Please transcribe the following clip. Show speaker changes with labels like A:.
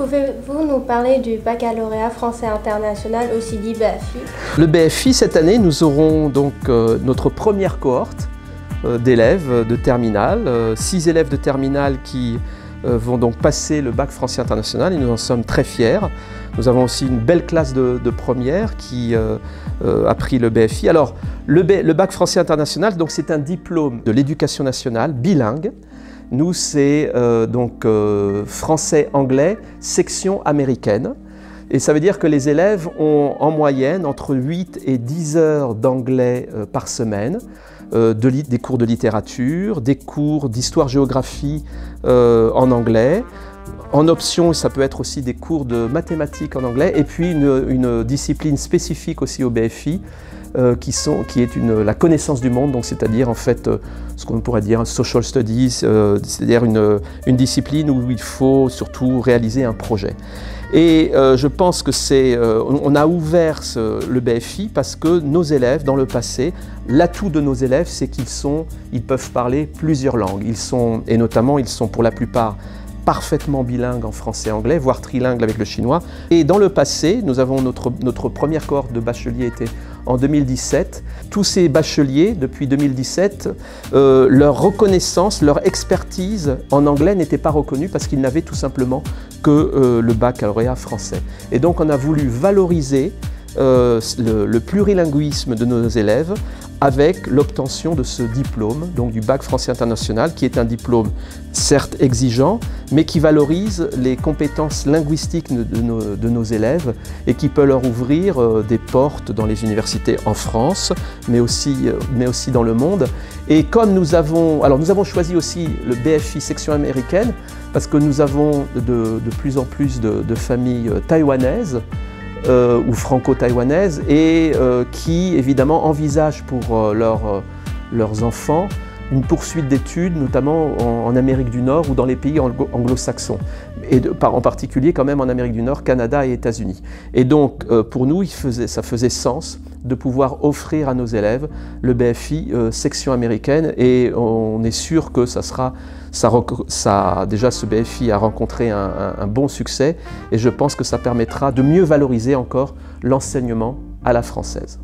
A: Pouvez-vous nous parler du baccalauréat français international, aussi dit BFI?
B: Le BFI, cette année, nous aurons donc notre première cohorte d'élèves de terminale, 6 élèves de terminale qui vont donc passer le bac français international et nous en sommes très fiers. Nous avons aussi une belle classe de première qui a pris le BFI. Alors, le bac français international, donc c'est un diplôme de l'éducation nationale bilingue. Nous, c'est donc français-anglais, section américaine. Et ça veut dire que les élèves ont en moyenne entre 8 et 10 heures d'anglais par semaine, des cours de littérature, des cours d'histoire-géographie en anglais. En option, ça peut être aussi des cours de mathématiques en anglais et puis une discipline spécifique aussi au BFI qui est la connaissance du monde, donc c'est-à-dire en fait ce qu'on pourrait dire un social studies, c'est-à-dire une discipline où il faut surtout réaliser un projet. Et je pense que on a ouvert le BFI parce que nos élèves, dans le passé, l'atout de nos élèves, c'est qu'ils peuvent parler plusieurs langues. Et notamment, ils sont pour la plupart parfaitement bilingues en français et anglais, voire trilingues avec le chinois. Et dans le passé, nous avons notre première cohorte de bacheliers était en 2017. Tous ces bacheliers, depuis 2017, leur reconnaissance, leur expertise en anglais n'était pas reconnue parce qu'ils n'avaient tout simplement que le baccalauréat français. Et donc on a voulu valoriser le plurilinguisme de nos élèves avec l'obtention de ce diplôme, donc du bac français international, qui est un diplôme certes exigeant, mais qui valorise les compétences linguistiques de nos élèves et qui peut leur ouvrir des portes dans les universités en France, mais aussi dans le monde. Et comme nous avons choisi aussi le BFI section américaine, parce que nous avons de plus en plus de familles taïwanaises, ou franco-taïwanaises et qui évidemment envisagent pour leurs enfants une poursuite d'études, notamment en Amérique du Nord ou dans les pays anglo-saxons, et en particulier quand même en Amérique du Nord, Canada et États-Unis. Et donc pour nous, ça faisait sens de pouvoir offrir à nos élèves le BFI section américaine et on est sûr que déjà ce BFI a rencontré un bon succès et je pense que ça permettra de mieux valoriser encore l'enseignement à la française.